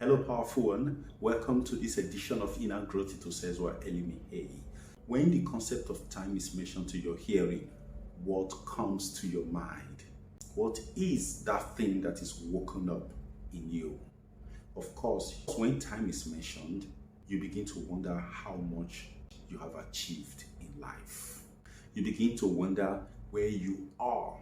Hello, powerful one. Welcome to this edition of Inner Growth with Osezuah, Elimihe. When the concept of time is mentioned to your hearing, what comes to your mind? What is that thing that is woken up in you? Of course, when time is mentioned, you begin to wonder how much you have achieved in life. You begin to wonder where you are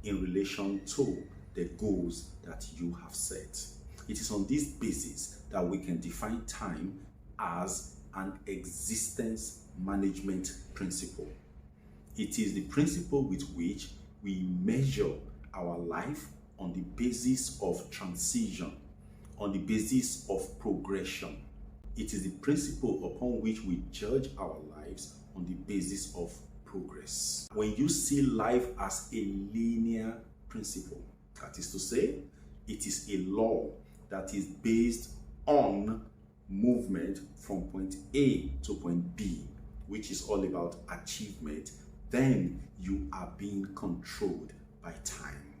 in relation to the goals that you have set. It is on this basis that we can define time as an existence management principle. It is the principle with which we measure our life on the basis of transition, on the basis of progression. It is the principle upon which we judge our lives on the basis of progress. When you see life as a linear principle, that is to say, it is a law that is based on movement from point A to point B, which is all about achievement, then you are being controlled by time.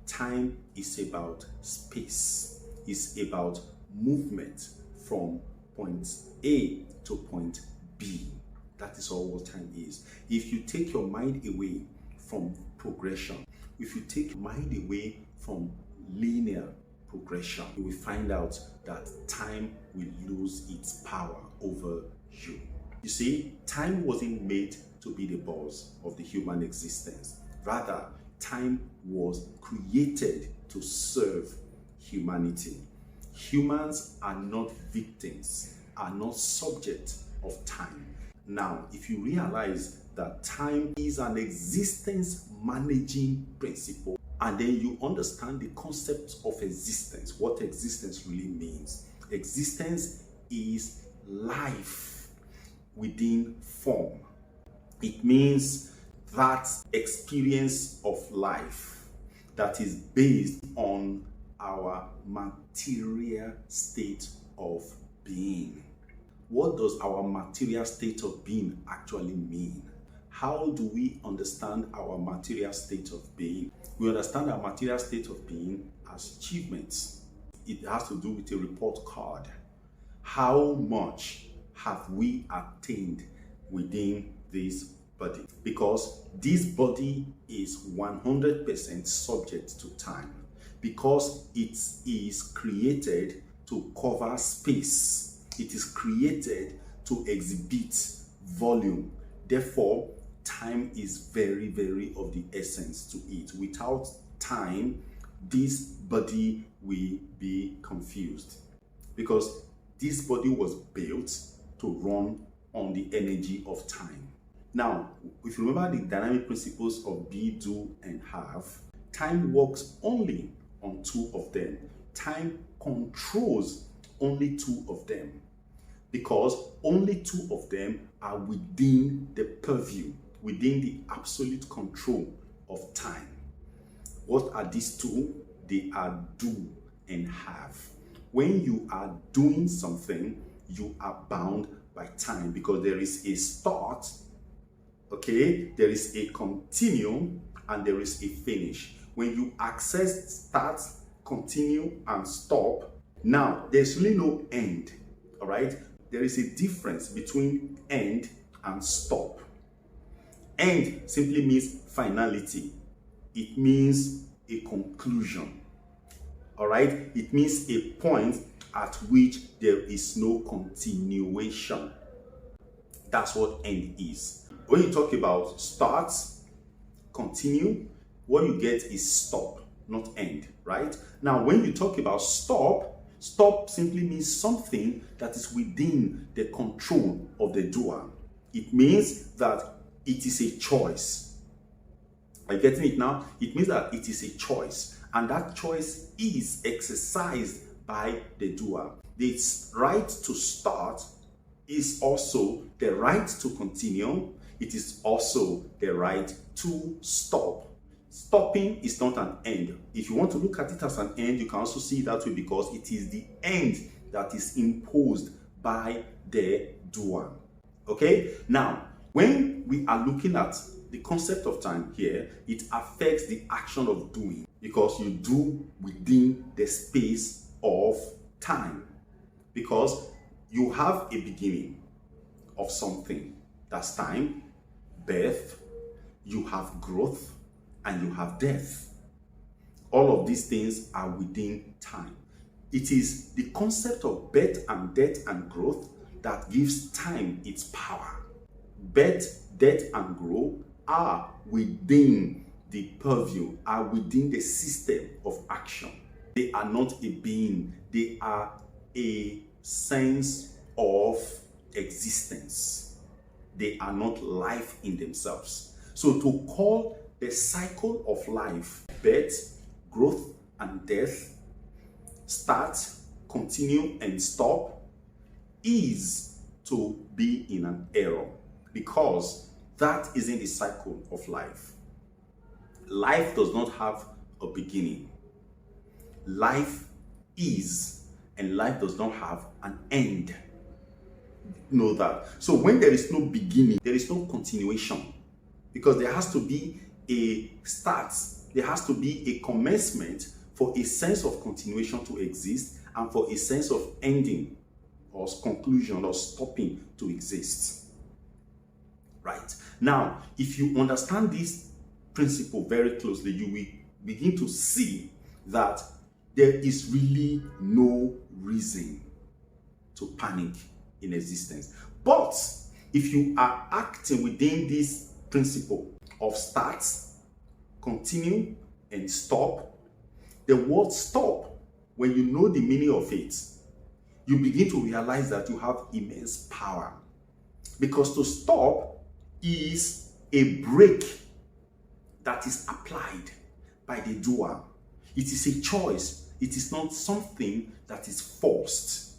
Time is about space. It's about movement from point A to point B. That is all what time is. If you take your mind away from progression, if you take your mind away from linear progression, you will find out that time will lose its power over you. You see, time wasn't made to be the boss of the human existence. Rather, time was created to serve humanity. Humans are not victims, are not subject of time. Now, if you realize that time is an existence managing principle, and then you understand the concept of existence, what existence really means. Existence is life within form. It means that experience of life that is based on our material state of being. What does our material state of being actually mean? How do we understand our material state of being? We understand our material state of being as achievements. It has to do with a report card. How much have we attained within this body? Because this body is 100% subject to time. Because it is created to cover space. It is created to exhibit volume. Therefore, time is very, very of the essence to it. Without time, this body will be confused, because this body was built to run on the energy of time. Now, if you remember the dynamic principles of be, do, and have, time works only on two of them. Time controls only two of them, because only two of them are within the purview, within the absolute control of time. What are these two? They are do and have. When you are doing something, you are bound by time, because there is a start, okay, there is a continue, and there is a finish. When you access start, continue, and stop, now there's really no end. All right, there is a difference between end and stop. End simply means finality. It means a conclusion. All right, it means a point at which there is no continuation. That's what end is. When you talk about start, continue, what you get is stop, not end, right? Now, when you talk about stop, stop simply means something that is within the control of the doer. It means that it is a choice. Are you getting it now? It means that it is a choice, and that choice is exercised by the doer. The right to start is also the right to continue. It is also the right to stop. Stopping is not an end. If you want to look at it as an end, you can also see it that way, because it is the end that is imposed by the doer. Okay? Now, when we are looking at the concept of time here, it affects the action of doing, because you do within the space of time, because you have a beginning of something. That's time, birth, you have growth, and you have death. All of these things are within time. It is the concept of birth and death and growth that gives time its power. Birth, death, and growth are within the purview, are within the system of action. They are not a being, they are a sense of existence. They are not life in themselves. So to call the cycle of life birth, growth, and death, start, continue, and stop, is to be in an error, because that isn't the cycle of life. Life does not have a beginning. Life is, and life does not have an end. Know that. So when there is no beginning, there is no continuation, because there has to be a start, there has to be a commencement for a sense of continuation to exist, and for a sense of ending or conclusion or stopping to exist. Right? Now, if you understand this principle very closely, you will begin to see that there is really no reason to panic in existence. But if you are acting within this principle of start, continue, and stop, the word stop, when you know the meaning of it, you begin to realize that you have immense power. Because to stop is a break that is applied by the doer. It is a choice. It is not something that is forced.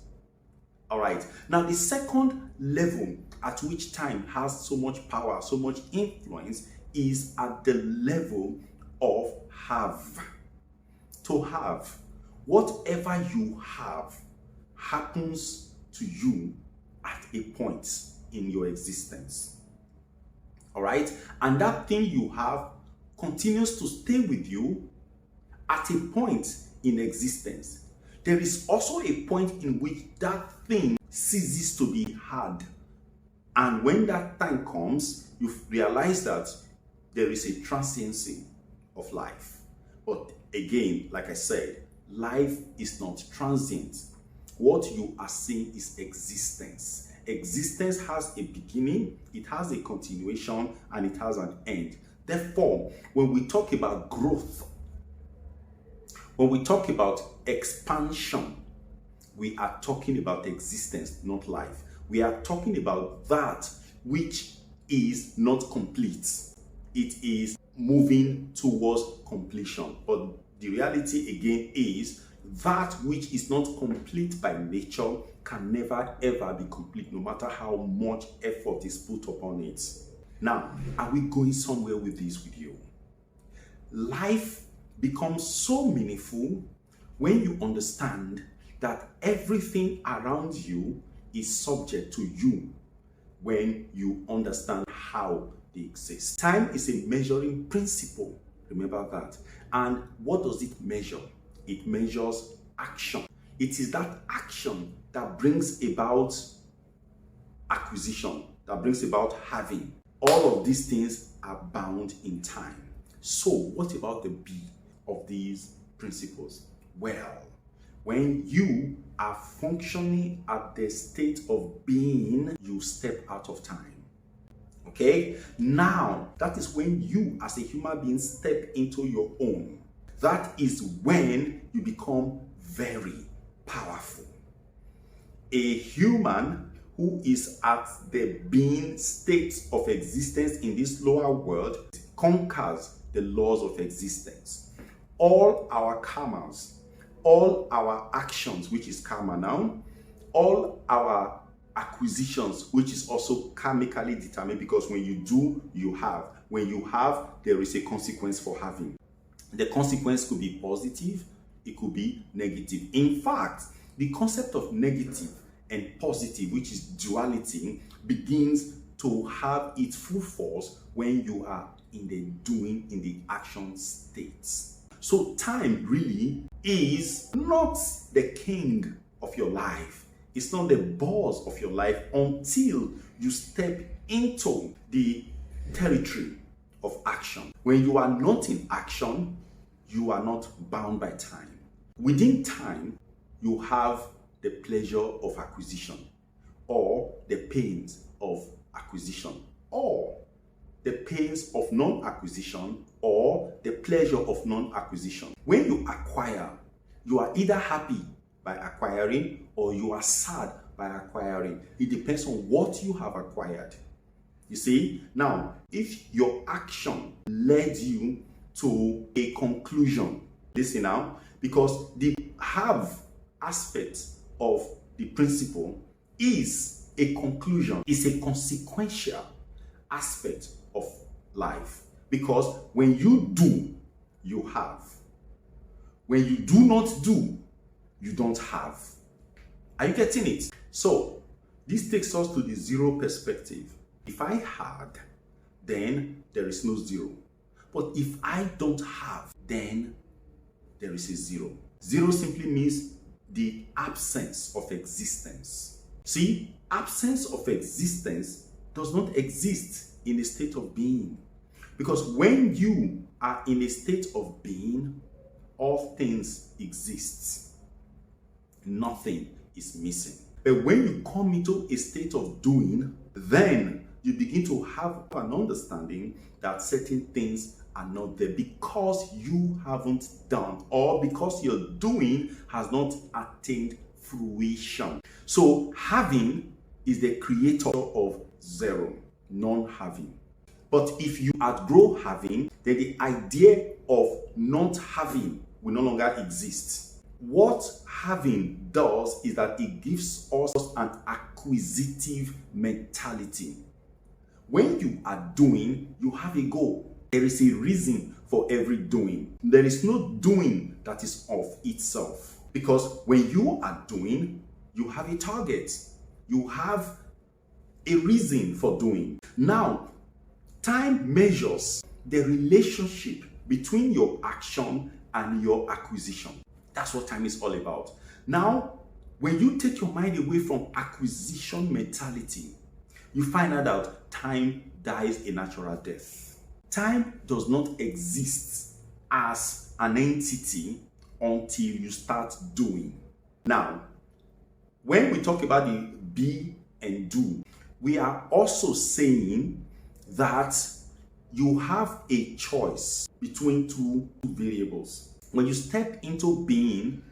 All right. Now, the second level at which time has so much power, so much influence, is at the level of have. To have. Whatever you have happens to you at a point in your existence. All right? And that thing you have continues to stay with you at a point in existence. There is also a point in which that thing ceases to be had. And when that time comes, you realize that there is a transiency of life. But again, like I said, life is not transient. What you are seeing is existence. Existence has a beginning, it has a continuation, and it has an end. Therefore, when we talk about growth, when we talk about expansion, we are talking about existence, not life. We are talking about that which is not complete. It is moving towards completion. But the reality again is that which is not complete by nature can never ever be complete, no matter how much effort is put upon it. Now, are we going somewhere with this with you? Life becomes so meaningful when you understand that everything around you is subject to you, when you understand how they exist. Time is a measuring principle, remember that. And what does it measure? It measures action. It is that action that brings about acquisition, that brings about having. All of these things are bound in time. So what about the B of these principles? Well, when you are functioning at the state of being, you step out of time. Okay? Now, that is when you as a human being step into your own. That is when you become very powerful. A human who is at the being state of existence in this lower world conquers the laws of existence. All our karmas, all our actions, which is karma now, all our acquisitions, which is also karmically determined, because when you do, you have. When you have, there is a consequence for having. The consequence could be positive, it could be negative. In fact, the concept of negative and positive, which is duality, begins to have its full force when you are in the doing, in the action states. So time really is not the king of your life. It's not the buzz of your life until you step into the territory of action. When you are not in action, you are not bound by time. Within time, you have the pleasure of acquisition, or the pains of acquisition, or the pains of non-acquisition, or the pleasure of non-acquisition. When you acquire, you are either happy by acquiring or you are sad by acquiring. It depends on what you have acquired. You see? Now, if your action led you to a conclusion, listen now, because the have aspect of the principle is a conclusion, is a consequential aspect of life. Because when you do, you have. When you do not do, you don't have. Are you getting it? So, this takes us to the zero perspective. If I had, then there is no zero. But if I don't have, then there is a zero. Zero simply means the absence of existence. See, absence of existence does not exist in a state of being. Because when you are in a state of being, all things exist. Nothing is missing. But when you come into a state of doing, then you begin to have an understanding that certain things are not there because you haven't done, or because your doing has not attained fruition. So having is the creator of zero, non-having. But if you outgrow having, then the idea of not having will no longer exist. What having does is that it gives us an acquisitive mentality. When you are doing, you have a goal. There is a reason for every doing. There is no doing that is of itself. Because when you are doing, you have a target. You have a reason for doing. Now, time measures the relationship between your action and your acquisition. That's what time is all about. Now, when you take your mind away from acquisition mentality, you find out that time dies a natural death. Time does not exist as an entity until you start doing. Now, when we talk about the be and do, we are also saying that you have a choice between two variables. When you step into being,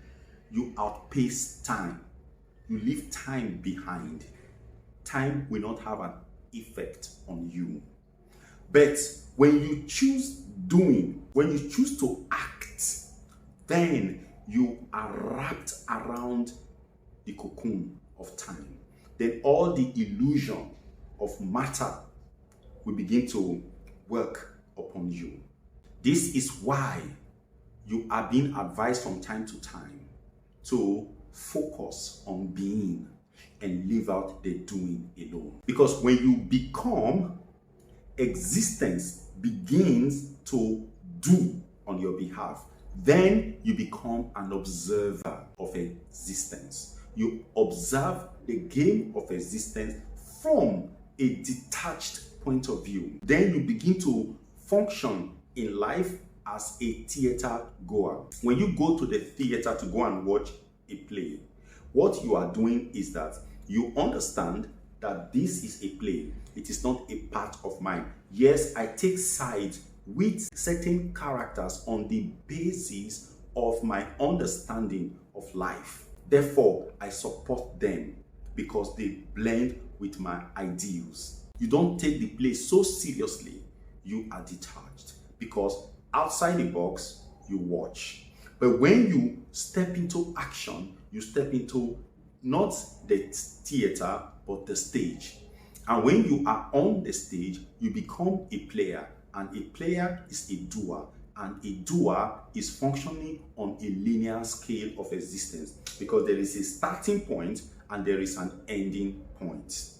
you outpace time. You leave time behind. Time will not have an effect on you. But when you choose doing, when you choose to act, then you are wrapped around the cocoon of time. Then all the illusion of matter will begin to work upon you. This is why you are being advised from time to time to focus on being and leave out the doing alone. Because when you become, existence begins to do on your behalf. Then you become an observer of existence. You observe the game of existence from a detached point of view. Then you begin to function in life as a theater goer. When you go to the theater to go and watch a play, what you are doing is that you understand that this is a play. It is not a part of mine. Yes, I take sides with certain characters on the basis of my understanding of life. Therefore, I support them because they blend with my ideals. You don't take the play so seriously. You are detached because outside the box, you watch. But when you step into action, you step into not the theater, but the stage. And when you are on the stage, you become a player. And a player is a doer. And a doer is functioning on a linear scale of existence. Because there is a starting point and there is an ending point.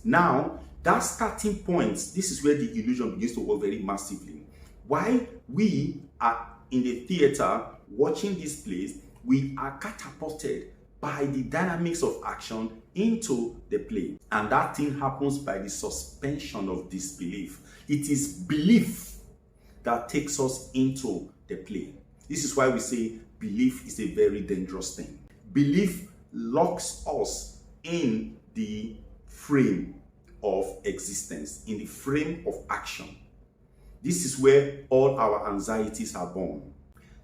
Now, that starting point, this is where the illusion begins to work very massively. While we are in the theater watching this plays, we are catapulted by the dynamics of action into the play. And that thing happens by the suspension of disbelief. It is belief that takes us into the play. This is why we say belief is a very dangerous thing. Belief locks us in the frame of existence, in the frame of action. This is where all our anxieties are born.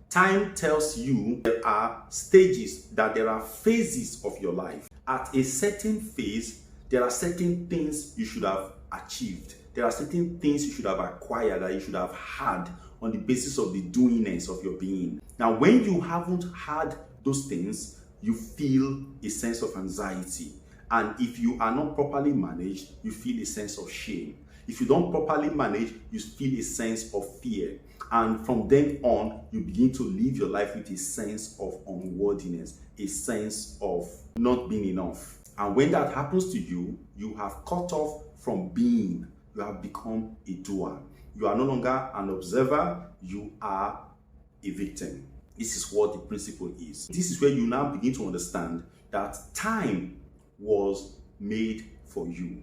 Time tells you there are stages, that there are phases of your life. At a certain phase, there are certain things you should have achieved. There are certain things you should have acquired, that you should have had on the basis of the doingness of your being. Now, when you haven't had those things, you feel a sense of anxiety. And if you are not properly managed, you feel a sense of shame. If you don't properly manage, you feel a sense of fear. And from then on, you begin to live your life with a sense of unworthiness, a sense of not being enough. And when that happens to you, you have cut off from being. You have become a doer. You are no longer an observer, you are a victim. This is what the principle is. This is where you now begin to understand that time was made for you,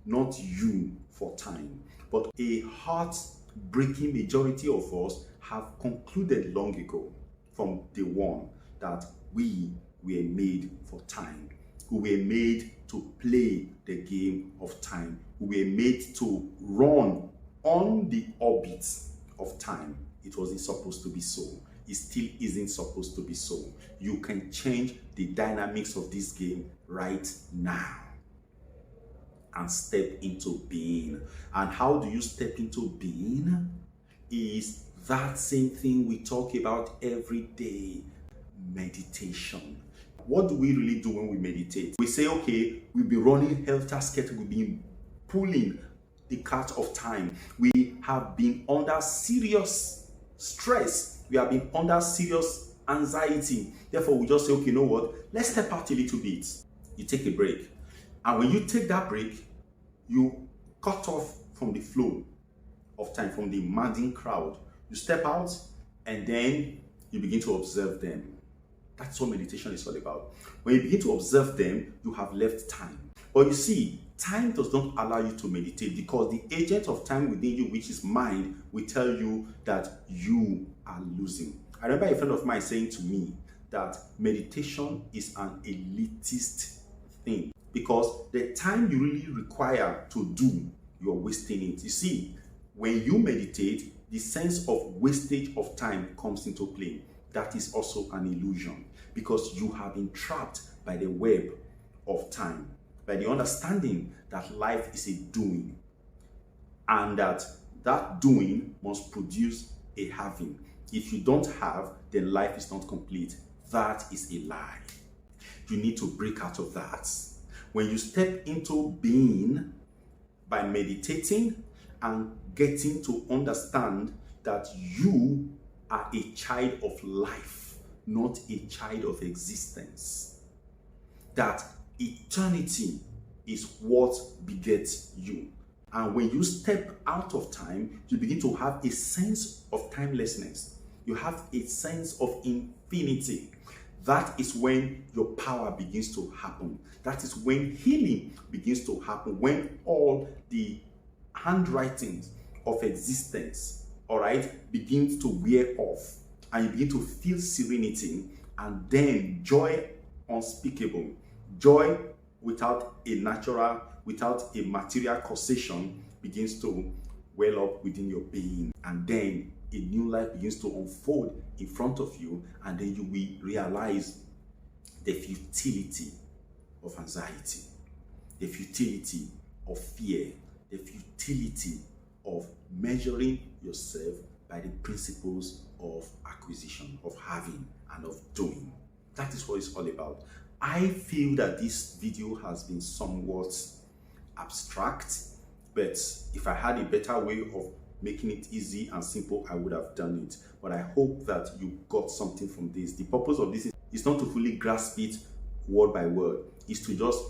not you for time. But a heart-breaking majority of us have concluded long ago from day one that we were made for time. We were made to play the game of time. We were made to run on the orbit of time. It wasn't supposed to be so. It still isn't supposed to be so. You can change the dynamics of this game right now and step into being. And how do you step into being? Is that same thing we talk about every day: meditation. What do we really do when we meditate? We say, okay, we'll be running helter-skelter, we'll be pulling the cart of time. We have been under serious stress. We have been under serious anxiety. Therefore, we just say, okay, you know what? Let's step out a little bit. You take a break. And when you take that break, you cut off from the flow of time, from the demanding crowd. You step out and then you begin to observe them. That's what meditation is all about. When you begin to observe them, you have left time. But you see, time does not allow you to meditate, because the agent of time within you, which is mind, will tell you that you are losing. I remember a friend of mine saying to me that meditation is an elitist thing, because the time you really require to do, you're wasting it. You see, when you meditate, the sense of wastage of time comes into play. That is also an illusion, because you have been trapped by the web of time, by the understanding that life is a doing, and that doing must produce a having. If you don't have, then life is not complete. That is a lie. You need to break out of that. When you step into being by meditating and getting to understand that you are a child of life, not a child of existence, that eternity is what begets you. And when you step out of time, you begin to have a sense of timelessness. You have a sense of infinity. That is when your power begins to happen. That is when healing begins to happen. When all the handwritings of existence, all right, begins to wear off, and you begin to feel serenity, and then joy unspeakable, joy without a material causation begins to well up within your being. And then a new life begins to unfold in front of you, and then you will realize the futility of anxiety, the futility of fear, the futility of measuring yourself by the principles of acquisition, of having, and of doing. That is what it's all about. I feel that this video has been somewhat abstract, but if I had a better way of making it easy and simple, I would have done it. But I hope that you got something from this. The purpose of this is not to fully grasp it word by word. It's to just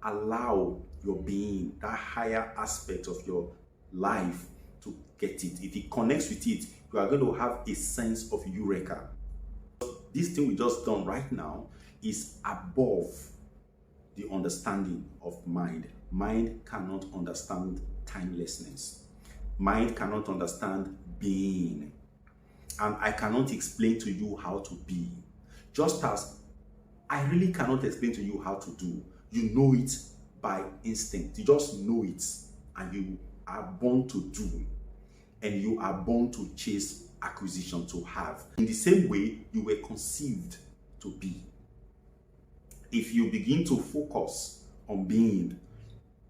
allow your being, that higher aspect of your life, to get it. If it connects with it, you are going to have a sense of eureka. This thing we just done right now is above the understanding of mind. Mind cannot understand timelessness. Mind cannot understand being. And I cannot explain to you how to be. Just as I really cannot explain to you how to do. You know it by instinct. You just know it. And you are born to do. And you are born to chase acquisition, to have. In the same way, you were conceived to be. If you begin to focus on being,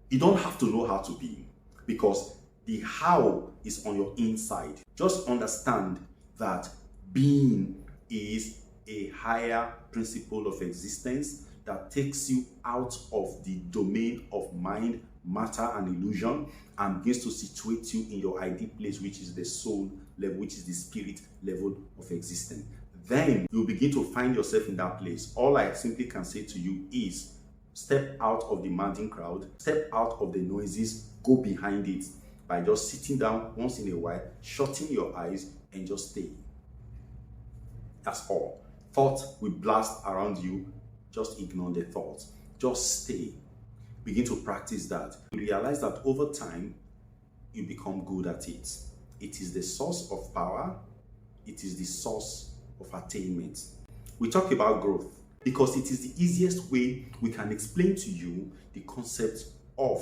you don't have to know how to be, because the how is on your inside. Just understand that being is a higher principle of existence that takes you out of the domain of mind, matter, and illusion, and begins to situate you in your ideal place, which is the soul level, which is the spirit level of existence. Then you begin to find yourself in that place. All I simply can say to you is step out of the maddening crowd, step out of the noises, go behind it by just sitting down once in a while, shutting your eyes, and just stay. That's all. Thoughts will blast around you. Just ignore the thoughts. Just stay. Begin to practice that. You realize that over time, you become good at it. It is the source of power. It is the source of attainment. We talk about growth because it is the easiest way we can explain to you the concept of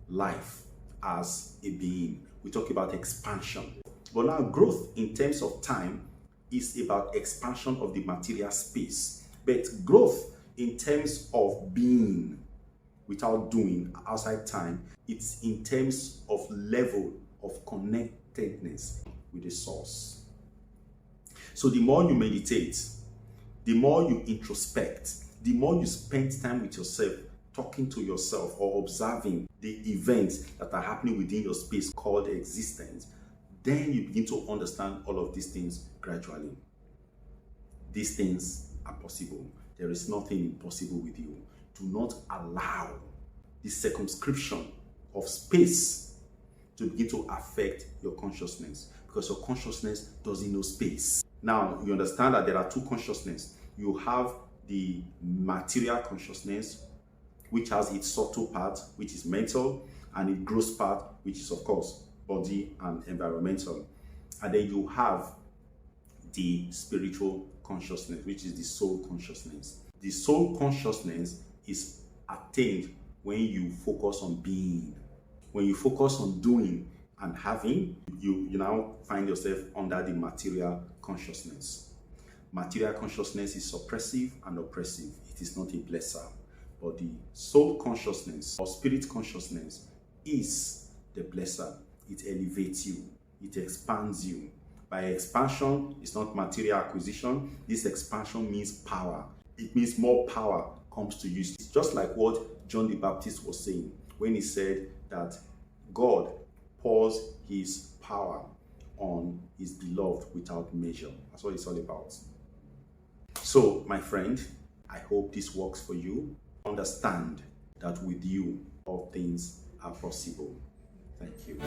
life as a being. We talk about expansion. But now growth in terms of time is about expansion of the material space. But growth in terms of being without doing outside time, it's in terms of level of connectedness with the source. So the more you meditate, the more you introspect, the more you spend time with yourself, talking to yourself or observing the events that are happening within your space called existence, then you begin to understand all of these things gradually. These things are possible. There is nothing impossible with you. Do not allow the circumscription of space to begin to affect your consciousness, because your consciousness doesn't know space. Now, you understand that there are two consciousnesses. You have the material consciousness, which has its subtle part, which is mental, and its gross part, which is, of course, body and environmental. And then you have the spiritual consciousness, which is the soul consciousness. The soul consciousness is attained when you focus on being. When you focus on doing and having, you now find yourself under the material consciousness. Material consciousness is suppressive and oppressive. It is not a blesser. But the soul consciousness or spirit consciousness is the blesser. It elevates you. It expands you. By expansion, it's not material acquisition. This expansion means power. It means more power comes to you. It's just like what John the Baptist was saying when he said that God pours his power on his beloved without measure. That's what it's all about. So, my friend, I hope this works for you. Understand that with you, all things are possible. Thank you.